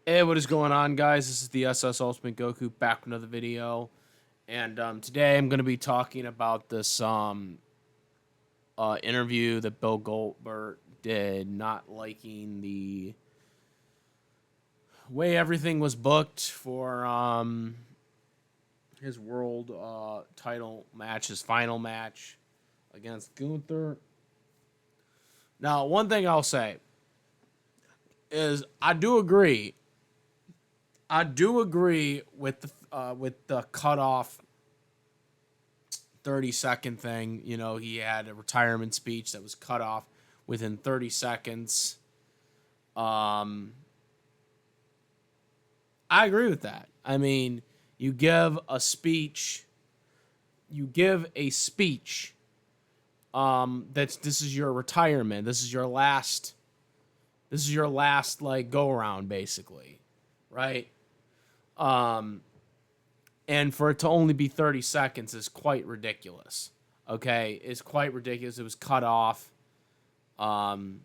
Hey, what is going on, guys? This is the SS Ultimate Goku back with another video, and today I'm going to be talking about this interview that Bill Goldberg did, not liking the way everything was booked for his world title match, his final match against Gunther. Now, one thing I'll say is I do agree with the cutoff 30-second thing. You know, he had a retirement speech that was cut off within 30 seconds. Um, I agree with that. I mean, you give a speech, you give a speech that's this is your retirement. This is your last like go around basically, right? Um and for it to only be 30 seconds is quite ridiculous. Okay, it's quite ridiculous. It was cut off um,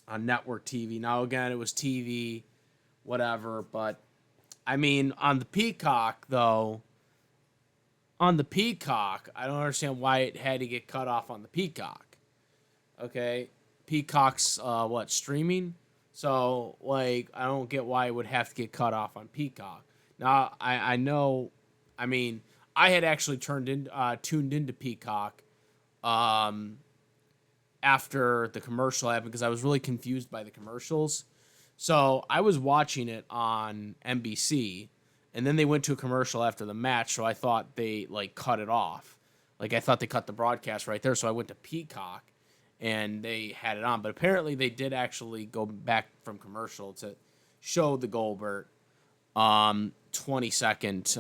on network TV. Now again, it was TV, whatever. But I mean, on the Peacock, I don't understand why it had to get cut off on the Peacock. Okay, Peacock's what streaming. So like, I don't get why it would have to get cut off on Peacock. Now I know, I mean, I had actually tuned into Peacock um, after the commercial happened because I was really confused by the commercials. So I was watching it on NBC, and then they went to a commercial after the match. So I thought they like cut it off. Like I thought they cut the broadcast right there. So I went to Peacock, and they had it on. But apparently they did actually go back from commercial to show the Goldberg 20-second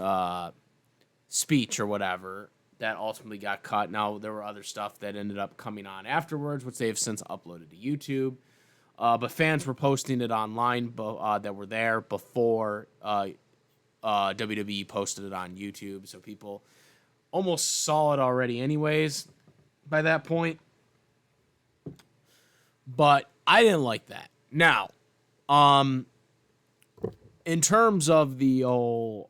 speech or whatever that ultimately got cut. Now, there were other stuff that ended up coming on afterwards, which they've since uploaded to YouTube. But fans were posting it online that were there before WWE posted it on YouTube. So people almost saw it already, anyways, by that point. But I didn't like that. Now, in terms of the old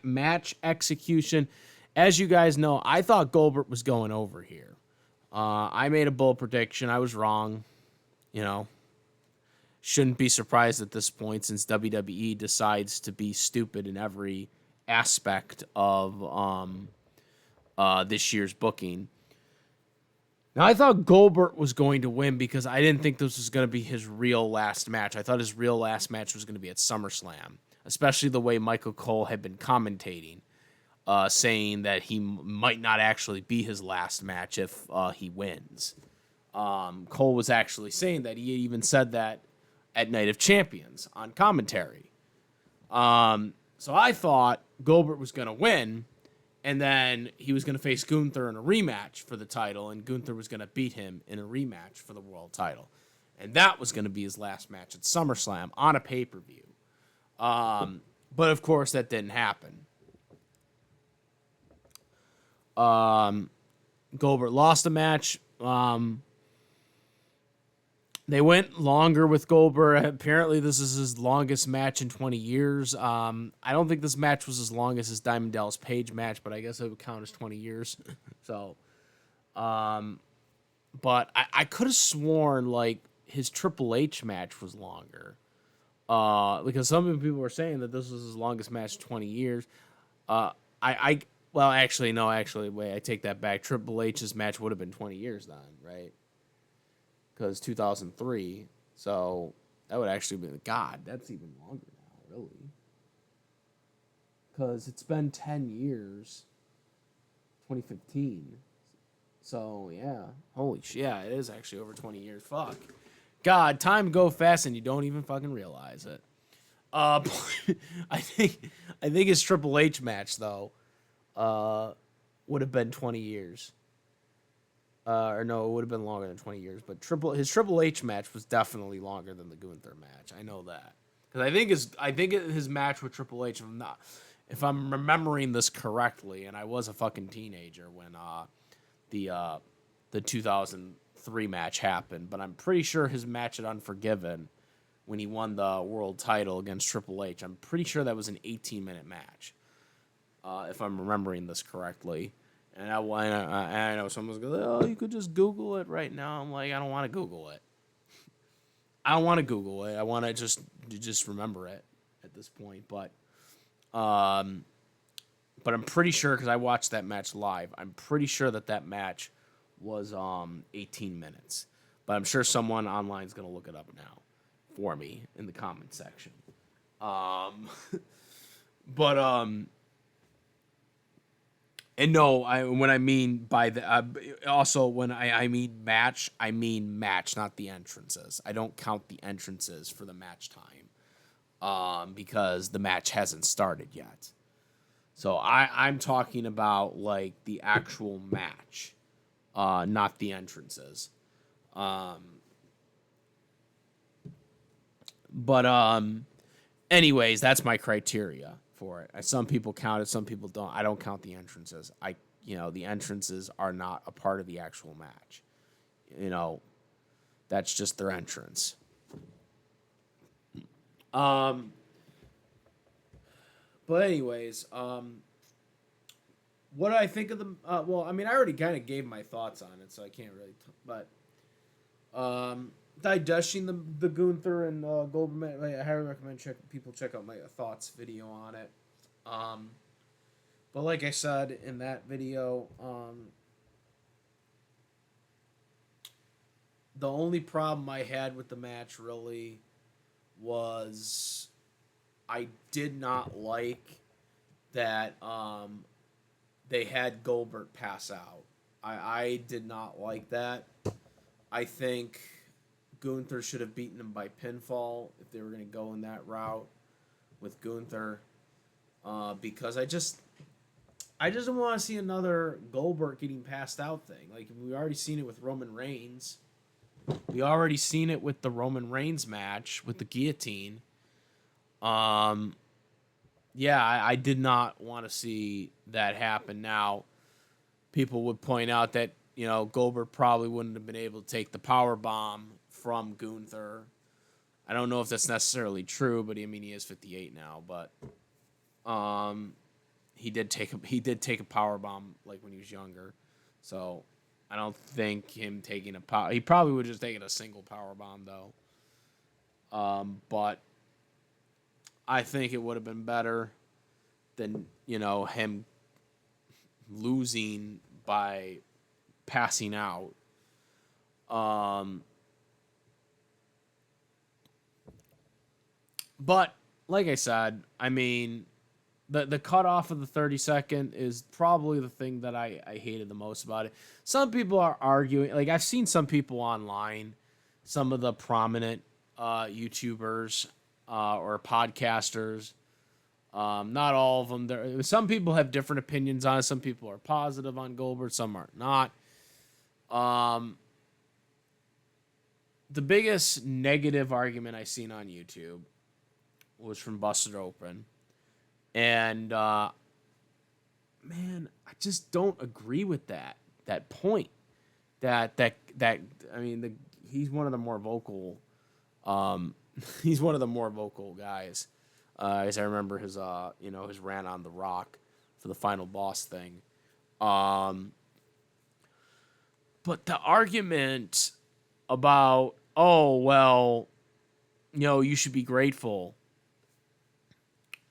match execution, as you guys know, I thought Goldberg was going over here. I made a bold prediction. I was wrong. You know, shouldn't be surprised at this point since WWE decides to be stupid in every aspect of this year's booking. Now, I thought Goldberg was going to win because I didn't think this was going to be his real last match. I thought his real last match was going to be at SummerSlam, especially the way Michael Cole had been commentating, saying that he might not actually be his last match if he wins. Cole was actually saying that. He even said that at Night of Champions on commentary. So I thought Goldberg was going to win, and then he was going to face Gunther in a rematch for the title, and Gunther was going to beat him in a rematch for the world title. And that was going to be his last match at SummerSlam on a pay-per-view. But, of course, that didn't happen. Goldberg lost the match. They went longer with Goldberg. Apparently, this is his longest match in 20 years. I don't think this match was as long as his Diamond Dallas Page match, but I guess it would count as 20 years. So, but I could have sworn like his Triple H match was longer. Because some people were saying that this was his longest match in 20 years. Well, actually, no, wait, I take that back. Triple H's match would have been 20 years then, right? Because 2003, so that would actually be, God, that's even longer now, really. Because it's been 10 years, 2015. So, yeah, holy shit, yeah, it is actually over 20 years, fuck. God, time go fast and you don't even fucking realize it. Uh, I think his Triple H match, though, would have been 20 years. Or no, it would have been longer than 20 years. But his Triple H match was definitely longer than the Gunther match. I know that because his match with Triple H. If I'm remembering this correctly, and I was a fucking teenager when the 2003 3 match happened, but I'm pretty sure his match at Unforgiven, when he won the world title against Triple H, I'm pretty sure that was an 18-minute match, if I'm remembering this correctly. And I know someone's going, oh, you could just Google it right now. I'm like, I don't want to Google it. I don't want to Google it. I want to just remember it at this point. But I'm pretty sure, because I watched that match live, I'm pretty sure that match was 18 minutes. But I'm sure someone online is going to look it up now for me in the comment section. And no, when I mean by the also when I mean match, not the entrances. I don't count the entrances for the match time, because the match hasn't started yet. So I'm talking about like the actual match, not the entrances. Anyways, that's my criteria for it. Some people count it, some people don't. I don't count the entrances. The entrances are not a part of the actual match. That's just their entrance. But anyways, what do I think of the? I already kind of gave my thoughts on it, so I can't really. Digesting the Gunther and Goldberg, I highly recommend people check out my thoughts video on it. But like I said in that video, the only problem I had with the match really was I did not like that they had Goldberg pass out. I did not like that. I think Gunther should have beaten him by pinfall if they were going to go in that route with Gunther, because I just don't want to see another Goldberg getting passed out thing. Like, we already seen it with Roman Reigns. We already seen it with the Roman Reigns match with the guillotine. I did not want to see that happen. Now, people would point out that Goldberg probably wouldn't have been able to take the power bomb from Gunther. I don't know if that's necessarily true, but he is 58 now. But he did take a power bomb like when he was younger, so I don't think him taking a power. He probably would have just taken a single power bomb though. But I think it would have been better than him losing by passing out. But like I said, the cutoff of the 30-second is probably the thing that I hated the most about it. Some people are arguing, like I've seen some people online, some of the prominent YouTubers or podcasters. Not all of them. Some people have different opinions on it. Some people are positive on Goldberg. Some are not. The biggest negative argument I seen on YouTube was from Busted Open. And, man, I just don't agree with that point. He's one of the more vocal, guys. As I remember his rant on The Rock for the Final Boss thing. But the argument about, you should be grateful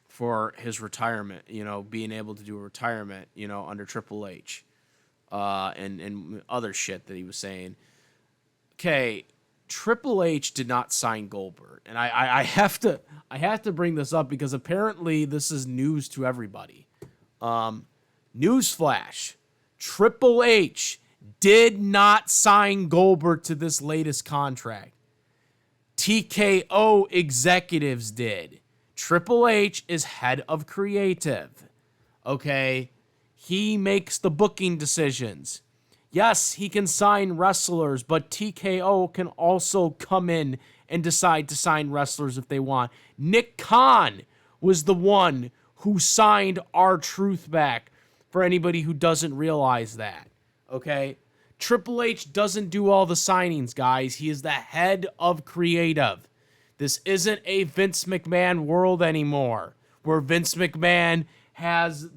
for his retirement, being able to do a retirement, under Triple H, and other shit that he was saying. Okay, Triple H did not sign Goldberg, and I have to bring this up because apparently this is news to everybody. Newsflash: Triple H did not sign Goldberg to this latest contract. TKO executives did. Triple H is head of creative. Okay? He makes the booking decisions. Yes, he can sign wrestlers, but TKO can also come in and decide to sign wrestlers if they want. Nick Khan was the one who signed R-Truth back, for anybody who doesn't realize that. Okay? Triple H doesn't do all the signings, guys. He is the head of creative. This isn't a Vince McMahon world anymore, where Vince McMahon has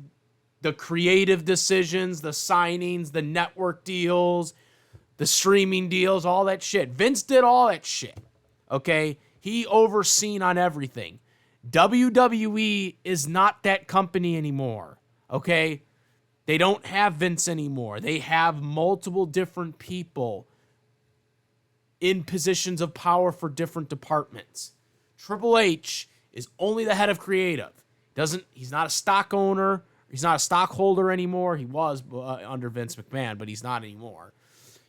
the creative decisions, the signings, the network deals, the streaming deals, all that shit. Vince did all that shit. Okay? He overseen on everything. WWE is not that company anymore. Okay? They don't have Vince anymore. They have multiple different people in positions of power for different departments. Triple H is only the head of creative. He's not a stock owner. He's not a stockholder anymore. He was under Vince McMahon, but he's not anymore.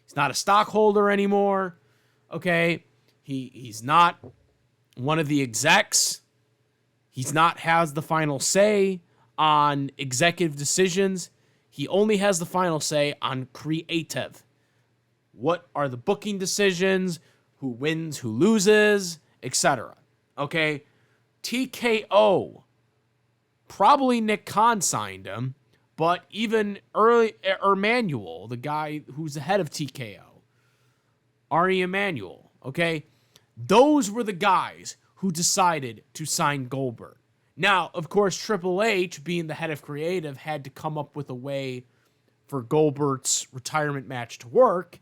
He's not a stockholder anymore. Okay? He's not one of the execs. He's not has the final say on executive decisions. He only has the final say on creative. What are the booking decisions? Who wins, who loses, etc. Okay? TKO. Probably Nick Khan signed him, but even Emmanuel, the guy who's the head of TKO, Ari Emanuel, okay? Those were the guys who decided to sign Goldberg. Now, of course, Triple H, being the head of creative, had to come up with a way for Goldberg's retirement match to work,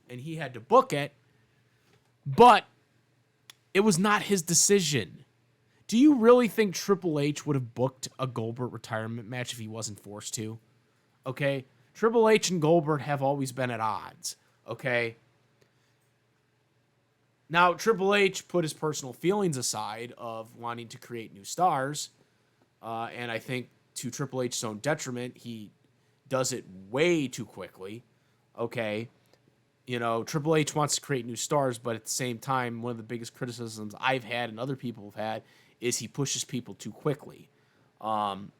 and he had to book it, but it was not his decision. Do you really think Triple H would have booked a Goldberg retirement match if he wasn't forced to? Okay? Triple H and Goldberg have always been at odds. Okay? Now, Triple H put his personal feelings aside of wanting to create new stars, and I think to Triple H's own detriment, he does it way too quickly. Okay? You know, Triple H wants to create new stars, but at the same time, one of the biggest criticisms I've had and other people have had is he pushes people too quickly, and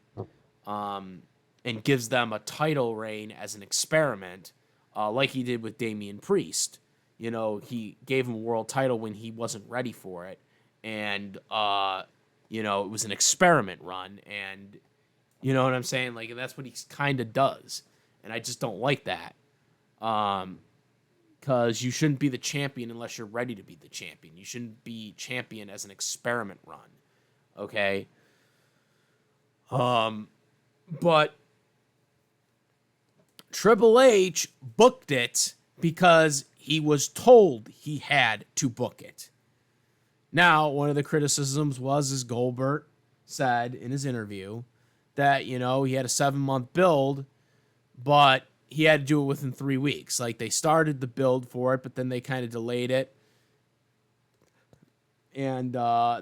gives them a title reign as an experiment, like he did with Damian Priest. You know, he gave him a world title when he wasn't ready for it, and you know, it was an experiment run, and you know what I'm saying? Like, that's what he kind of does, and I just don't like that. Because you shouldn't be the champion unless you're ready to be the champion. You shouldn't be champion as an experiment run. Okay? But Triple H booked it because he was told he had to book it. Now, one of the criticisms was, as Goldberg said in his interview, that, you know, he had a 7-month build, but he had to do it within 3 weeks. Like, they started the build for it, but then they kind of delayed it. And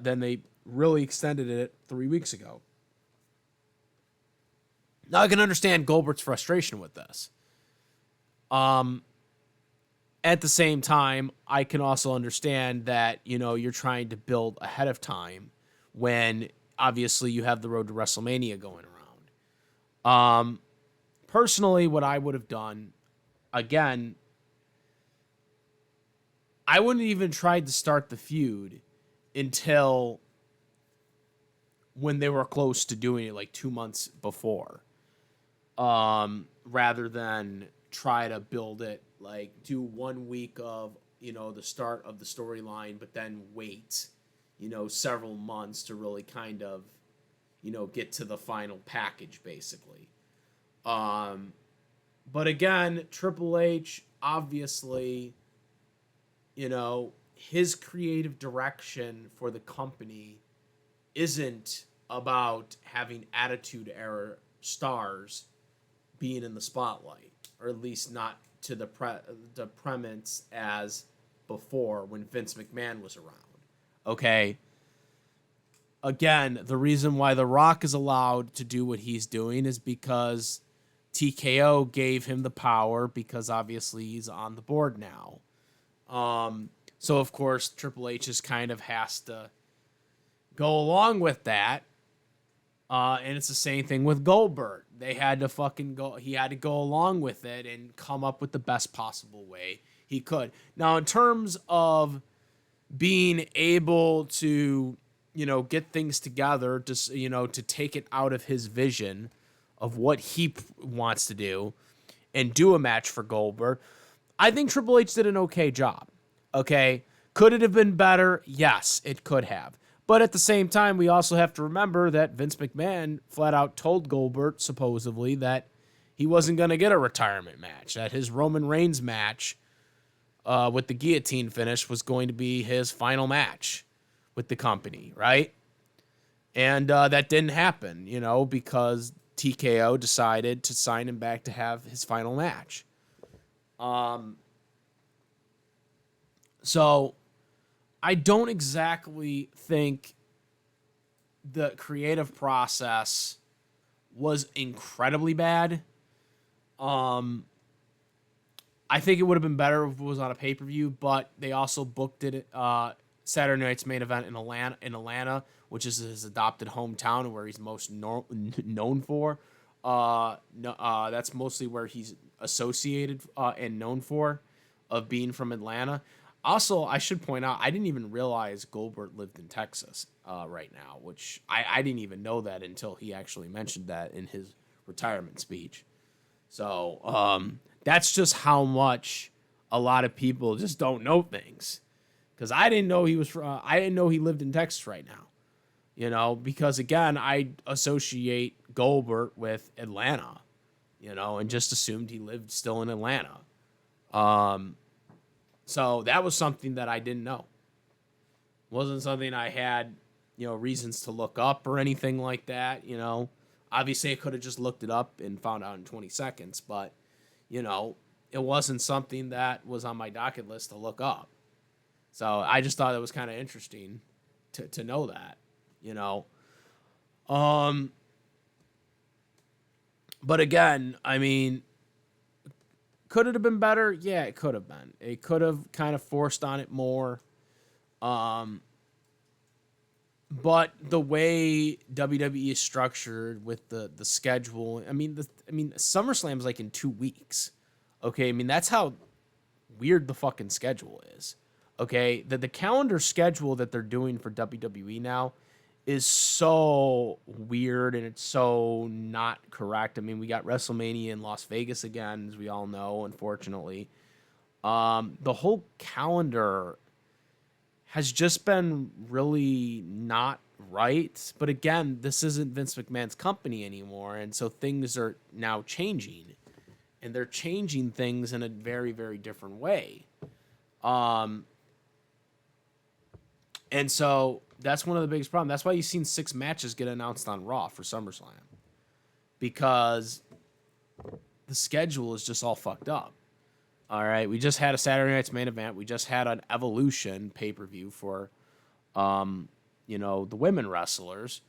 then they really extended it 3 weeks ago. Now, I can understand Goldberg's frustration with this. At the same time, I can also understand that, you know, you're trying to build ahead of time when, obviously, you have the road to WrestleMania going around. Personally, what I would have done, again, I wouldn't even tried to start the feud until when they were close to doing it, like 2 months before, rather than try to build it, like do 1 week of, you know, the start of the storyline, but then wait, you know, several months to really kind of, you know, get to the final package, basically. But again, Triple H, obviously, you know, his creative direction for the company isn't about having attitude era stars being in the spotlight, or at least not to the premise as before when Vince McMahon was around. Okay? Again, the reason why The Rock is allowed to do what he's doing is because TKO gave him the power, because obviously he's on the board now. So, of course, Triple H just kind of has to go along with that. And it's the same thing with Goldberg. They had to he had to go along with it and come up with the best possible way he could. Now, in terms of being able to, you know, get things together, to, you know, to take it out of his vision of what he wants to do and do a match for Goldberg, I think Triple H did an okay job. Okay. Could it have been better? Yes, it could have. But at the same time, we also have to remember that Vince McMahon flat out told Goldberg, supposedly, that he wasn't going to get a retirement match, that his Roman Reigns match with the guillotine finish was going to be his final match with the company, right? And that didn't happen, because TKO decided to sign him back to have his final match. So I don't exactly think the creative process was incredibly bad. I think it would have been better if it was on a pay-per-view, but they also booked it Saturday night's main event in Atlanta, which is his adopted hometown where he's most known for. That's mostly where he's associated and known for, of being from Atlanta. Also, I should point out, I didn't even realize Goldberg lived in Texas right now, which I didn't even know that until he actually mentioned that in his retirement speech. So that's just how much a lot of people just don't know things. Because I didn't know I didn't know he lived in Texas right now. Because again, I associate Goldberg with Atlanta, and just assumed he lived still in Atlanta. So that was something that I didn't know. Wasn't something I had, reasons to look up or anything like that, Obviously, I could have just looked it up and found out in 20 seconds, but, it wasn't something that was on my docket list to look up. So I just thought it was kind of interesting to know that, But again, I mean, could it have been better? Yeah, it could have been. It could have kind of forced on it more. But the way WWE is structured with the schedule, I mean, SummerSlam is like in 2 weeks. Okay, I mean, that's how weird the fucking schedule is. Okay, the calendar schedule that they're doing for WWE now is so weird and it's so not correct. I mean, we got WrestleMania in Las Vegas again, as we all know, unfortunately. The whole calendar has just been really not right. But again, this isn't Vince McMahon's company anymore, and so things are now changing. And they're changing things in a very, very different way. And so that's one of the biggest problems. That's why you've seen 6 matches get announced on Raw for SummerSlam. Because the schedule is just all fucked up. All right, we just had a Saturday night's main event. We just had an Evolution pay-per-view for, the women wrestlers.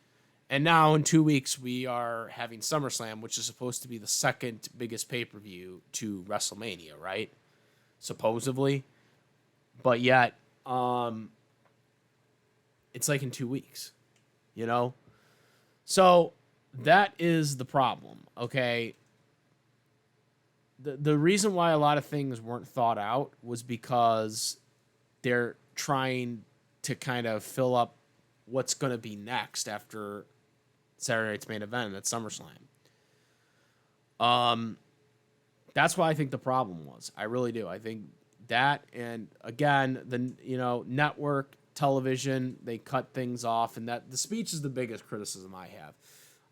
And now in 2 weeks, we are having SummerSlam, which is supposed to be the second biggest pay-per-view to WrestleMania, right? Supposedly. But yet, it's like in 2 weeks, So that is the problem, okay? The reason why a lot of things weren't thought out was because they're trying to kind of fill up what's going to be next after Saturday night's main event at SummerSlam. That's why I think the problem was. I really do. I think that, and again, the network television, they cut things off, and that the speech is the biggest criticism I have.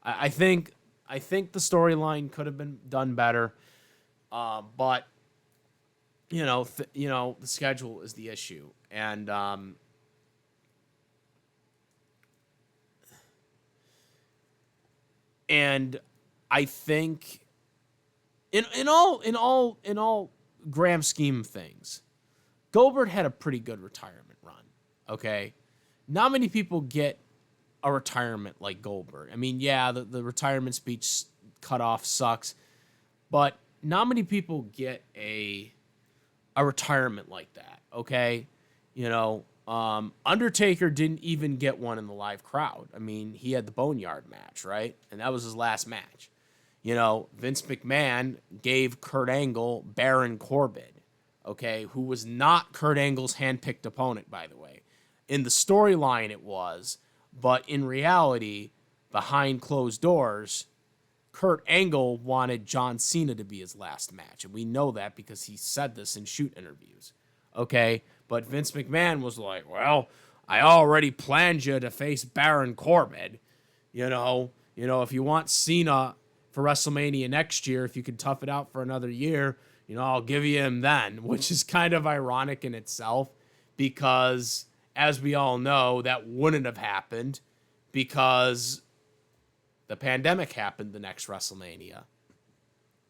I think the storyline could have been done better, but the schedule is the issue, and I think in all grand scheme of things, Goldberg had a pretty good retirement run. Okay, not many people get a retirement like Goldberg. I mean, yeah, the retirement speech cutoff sucks, but not many people get a retirement like that. Okay, Undertaker didn't even get one in the live crowd. I mean, he had the Boneyard match, right? And that was his last match. Vince McMahon gave Kurt Angle Baron Corbin, okay, who was not Kurt Angle's handpicked opponent, by the way. In the storyline, it was, but in reality, behind closed doors, Kurt Angle wanted John Cena to be his last match, and we know that because he said this in shoot interviews. Okay, but Vince McMahon was like, "Well, I already planned you to face Baron Corbin. If you want Cena for WrestleMania next year, if you can tough it out for another year, I'll give you him then," which is kind of ironic in itself because, as we all know, that wouldn't have happened because the pandemic happened the next WrestleMania.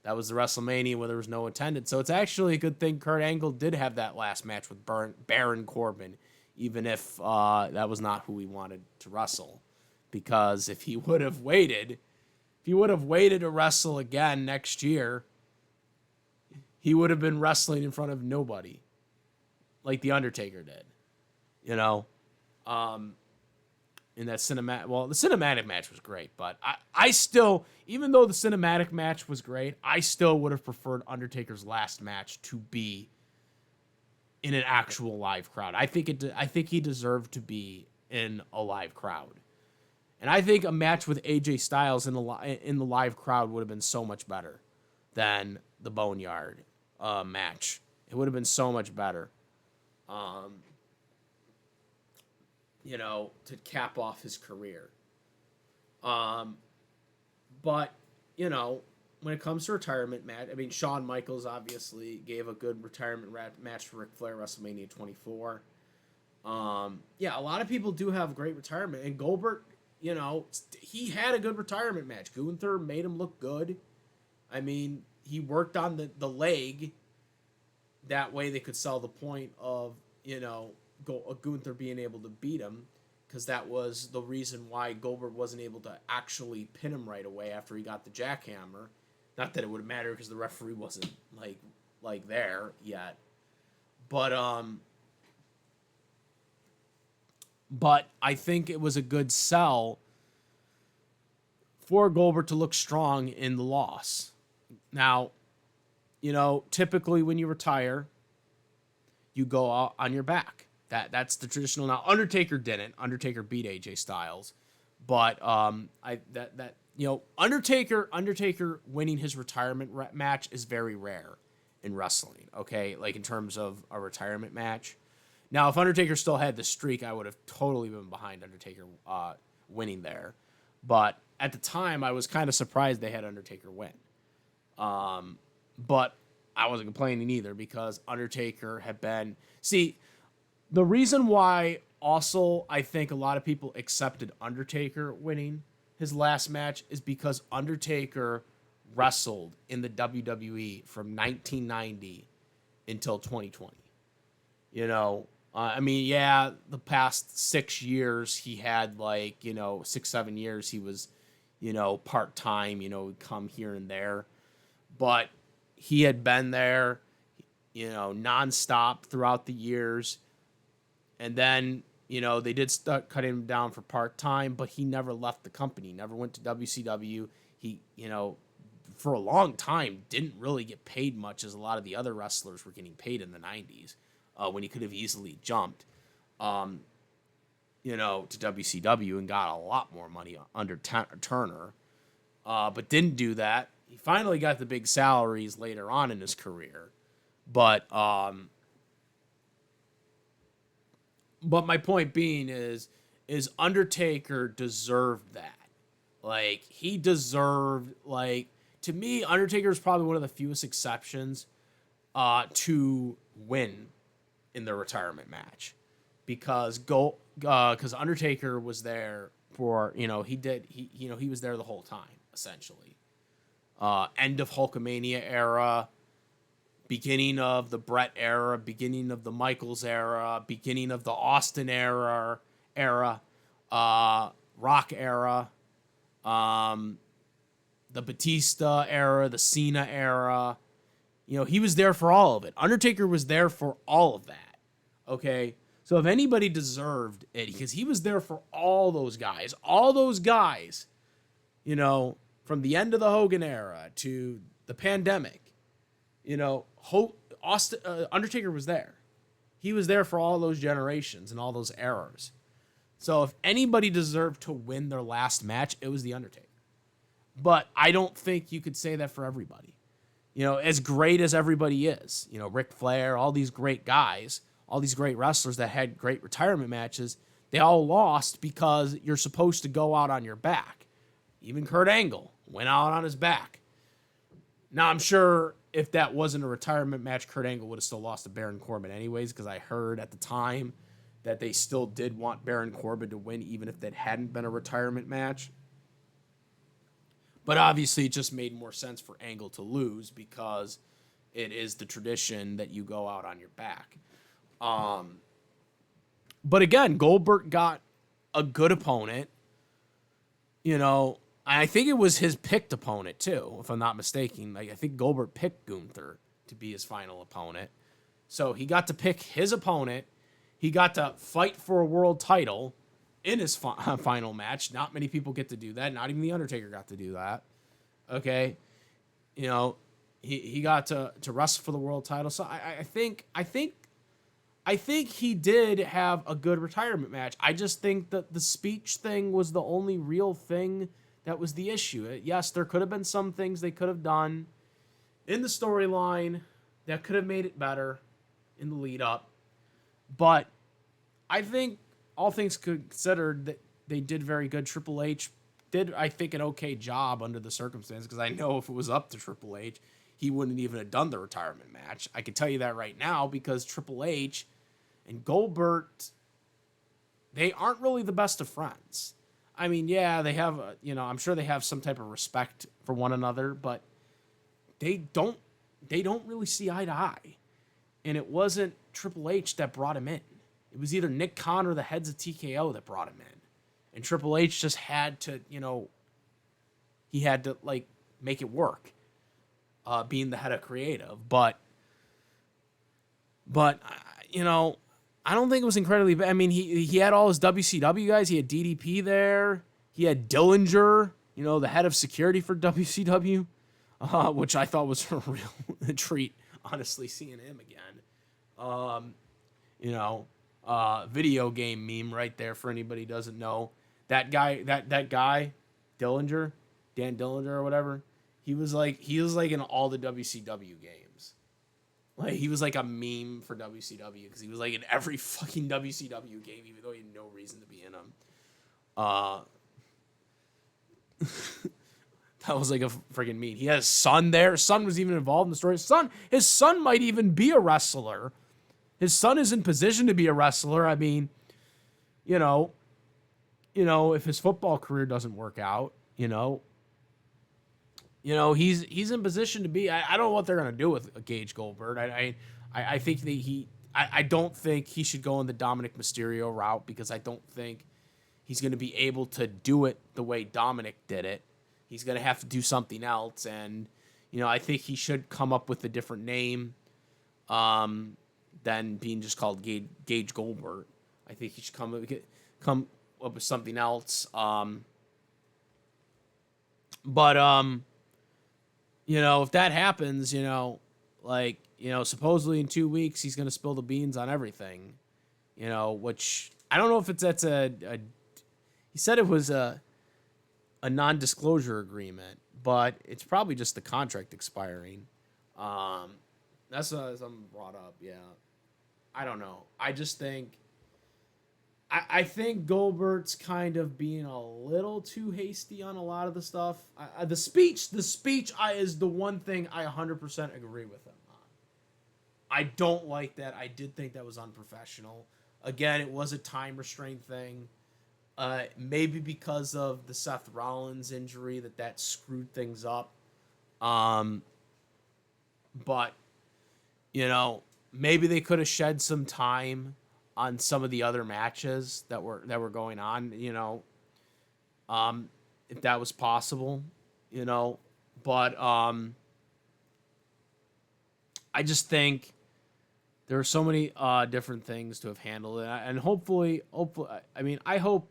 That was the WrestleMania where there was no attendance. So it's actually a good thing Kurt Angle did have that last match with Baron Corbin, even if that was not who he wanted to wrestle. Because if he would have waited to wrestle again next year, he would have been wrestling in front of nobody, like The Undertaker did. In that the cinematic match was great, but I still, even though the cinematic match was great, I still would have preferred Undertaker's last match to be in an actual live crowd. I think he deserved to be in a live crowd, and I think a match with AJ Styles in the live crowd would have been so much better than the Boneyard match. It would have been so much better. To cap off his career. But, when it comes to retirement match, I mean, Shawn Michaels obviously gave a good retirement match for Ric Flair WrestleMania 24. A lot of people do have great retirement. And Goldberg, he had a good retirement match. Gunther made him look good. I mean, he worked on the leg. That way they could sell the point of, Gunther being able to beat him, because that was the reason why Goldberg wasn't able to actually pin him right away after he got the jackhammer. Not that it would matter because the referee wasn't like there yet, but I think it was a good sell for Goldberg to look strong in the loss. Now, typically when you retire, you go out on your back. That's the traditional. Now, Undertaker didn't. Undertaker beat AJ Styles, but Undertaker winning his retirement match is very rare in wrestling. Okay, like in terms of a retirement match. Now, if Undertaker still had the streak, I would have totally been behind Undertaker winning there. But at the time, I was kind of surprised they had Undertaker win. But I wasn't complaining either because Undertaker had been... See, the reason why also I think a lot of people accepted Undertaker winning his last match is because Undertaker wrestled in the WWE from 1990 until 2020. The past 6 years he had 6-7 years he was, part-time, come here and there. But he had been there, nonstop throughout the years. And then, they did start cutting him down for part-time, but he never left the company, never went to WCW. He, for a long time, didn't really get paid much as a lot of the other wrestlers were getting paid in the 90s when he could have easily jumped, to WCW and got a lot more money under Turner, but didn't do that. He finally got the big salaries later on in his career, but my point being is Undertaker deserved that. He deserved, to me, Undertaker is probably one of the fewest exceptions to win in the retirement match, because Undertaker was there for, he was there the whole time, essentially. End of Hulkamania era, beginning of the Brett era, beginning of the Michaels era, beginning of the Austin era, Rock era, the Batista era, the Cena era. He was there for all of it. Undertaker was there for all of that. Okay? So if anybody deserved it, because he was there for all those guys, from the end of the Hogan era to the pandemic, Undertaker was there. He was there for all those generations and all those eras. So if anybody deserved to win their last match, it was The Undertaker. But I don't think you could say that for everybody. As great as everybody is, Ric Flair, all these great guys, all these great wrestlers that had great retirement matches, they all lost because you're supposed to go out on your back. Even Kurt Angle went out on his back. Now, I'm sure if that wasn't a retirement match, Kurt Angle would have still lost to Baron Corbin anyways, because I heard at the time that they still did want Baron Corbin to win, even if that hadn't been a retirement match. But obviously, it just made more sense for Angle to lose because it is the tradition that you go out on your back. But again, Goldberg got a good opponent. I think it was his picked opponent too, if I'm not mistaken. I think Goldberg picked Gunther to be his final opponent. So he got to pick his opponent. He got to fight for a world title in his final match. Not many people get to do that. Not even The Undertaker got to do that. Okay. He got to wrestle for the world title. So I think he did have a good retirement match. I just think that the speech thing was the only real thing that was the issue. Yes, there could have been some things they could have done in the storyline that could have made it better in the lead up. But I think all things considered that they did very good. Triple H did, I think, an okay job under the circumstances, because I know if it was up to Triple H, he wouldn't even have done the retirement match. I can tell you that right now, because Triple H and Goldberg, they aren't really the best of friends. I mean, yeah, they have, I'm sure they have some type of respect for one another, but they don't really see eye to eye. And it wasn't Triple H that brought him in. It was either Nick Khan or the heads of TKO that brought him in. And Triple H just had to, he had to, make it work, being the head of creative. But I don't think it was incredibly bad. I mean, he had all his WCW guys. He had DDP there. He had Dillinger, the head of security for WCW, which I thought was a real treat, honestly, seeing him again. Video game meme right there for anybody who doesn't know. That guy, Dillinger, Dan Dillinger or whatever, he was in all the WCW games. Like, he was like a meme for WCW because he was like in every fucking WCW game, even though he had no reason to be in them. That was like a freaking meme. He had his son there. His son was even involved in the story. His son might even be a wrestler. His son is in position to be a wrestler. I mean, if his football career doesn't work out, he's in position to be. I don't know what they're gonna do with Gage Goldberg. I think that I don't think he should go in the Dominic Mysterio route, because I don't think he's gonna be able to do it the way Dominic did it. He's gonna have to do something else, and I think he should come up with a different name, than being just called Gage Goldberg. I think he should come up with something else. If that happens, supposedly in 2 weeks he's gonna spill the beans on everything, which I don't know if that's he said it was a non-disclosure agreement, but it's probably just the contract expiring. That's something brought up. Yeah, I don't know. I just think I think Goldberg's kind of being a little too hasty on a lot of the stuff. The speech is the one thing I 100% agree with him on. I don't like that. I did think that was unprofessional. Again, it was a time restraint thing. Maybe because of the Seth Rollins injury that screwed things up. But maybe they could have shed some time on some of the other matches that were going on, if that was possible, but I just think there are so many different things to have handled it, and hopefully, I mean, I hope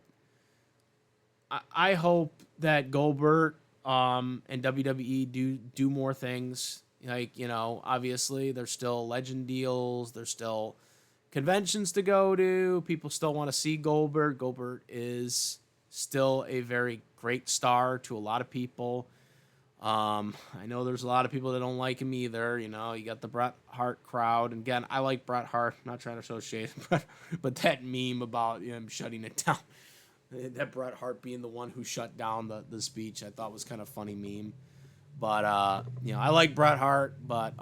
that Goldberg and WWE do more things. Obviously there's still legend deals, there's still conventions to go to. People still want to see Goldberg. Goldberg is still a very great star to a lot of people. I know there's a lot of people that don't like him either. You know, you got the Bret Hart crowd. And again, I like Bret Hart. I'm not trying to associate him, but that meme about him shutting it down, that Bret Hart being the one who shut down the speech, I thought was kind of funny meme. But you know, I like Bret Hart, but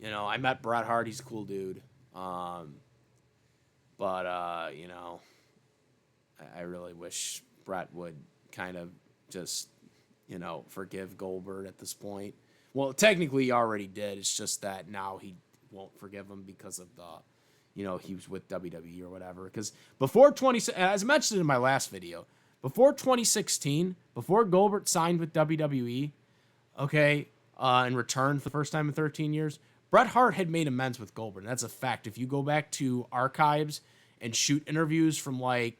you know, I met Bret Hart. He's a cool dude. But you know, I really wish Bret would kind of just, you know, forgive Goldberg at this point. Well, technically he already did. It's just that now he won't forgive him because of the, you know, he was with WWE or whatever. Because before as I mentioned in my last video, before 2016, before Goldberg signed with WWE, okay, in return for the first time in 13 years, Bret Hart had made amends with Goldberg. That's a fact. If you go back to archives and shoot interviews from like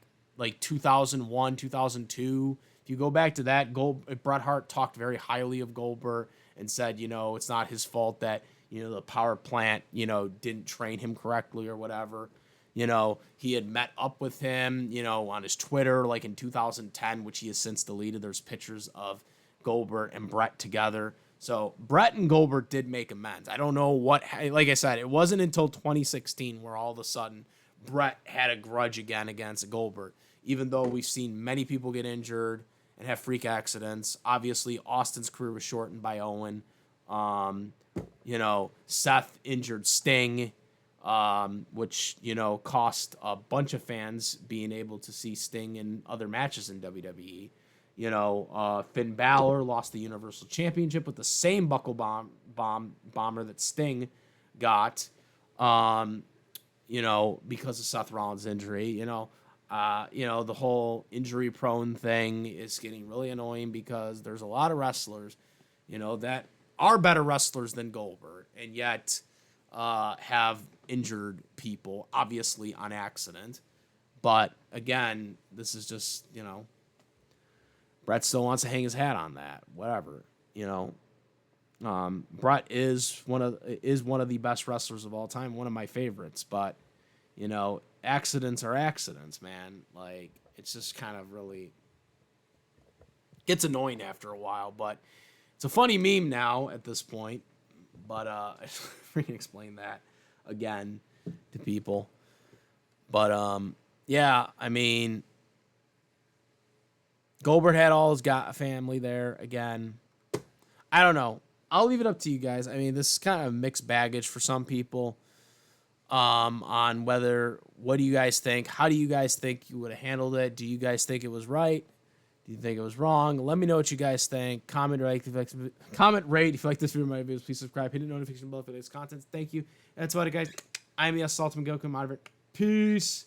2001, 2002, if you go back to that, Bret Hart talked very highly of Goldberg and said, you know, it's not his fault that, you know, the power plant, you know, didn't train him correctly or whatever. You know, he had met up with him, you know, on his Twitter, like in 2010, which he has since deleted. There's pictures of Goldberg and Bret together. So Bret and Goldberg did make amends. I don't know what, like I said, it wasn't until 2016 where all of a sudden Bret had a grudge again against Goldberg, even though we've seen many people get injured and have freak accidents. Obviously, Austin's career was shortened by Owen. You know, Seth injured Sting, which, you know, cost a bunch of fans being able to see Sting in other matches in WWE. You know, Finn Balor lost the Universal Championship with the same buckle bomber that Sting got, you know, because of Seth Rollins' injury. You know, the whole injury-prone thing is getting really annoying because there's a lot of wrestlers, you know, that are better wrestlers than Goldberg and yet have injured people, obviously on accident. But again, this is just, you know, Bret still wants to hang his hat on that. Whatever, you know. Bret is one of the best wrestlers of all time, one of my favorites. But, you know, accidents are accidents, man. Like, it's just kind of really gets annoying after a while. But it's a funny meme now at this point. But I freaking explain that again to people. But yeah, I mean, Goldberg had all his family there again. I don't know. I'll leave it up to you guys. I mean, this is kind of mixed baggage for some people. On what do you guys think? How do you guys think you would have handled it? Do you guys think it was right? Do you think it was wrong? Let me know what you guys think. Comment, rate if you like this video, my videos. Please subscribe. Hit the notification bell for today's content. Thank you. And that's about it, guys. I'm Yes Ultimate Goku. I'm out of it. Peace.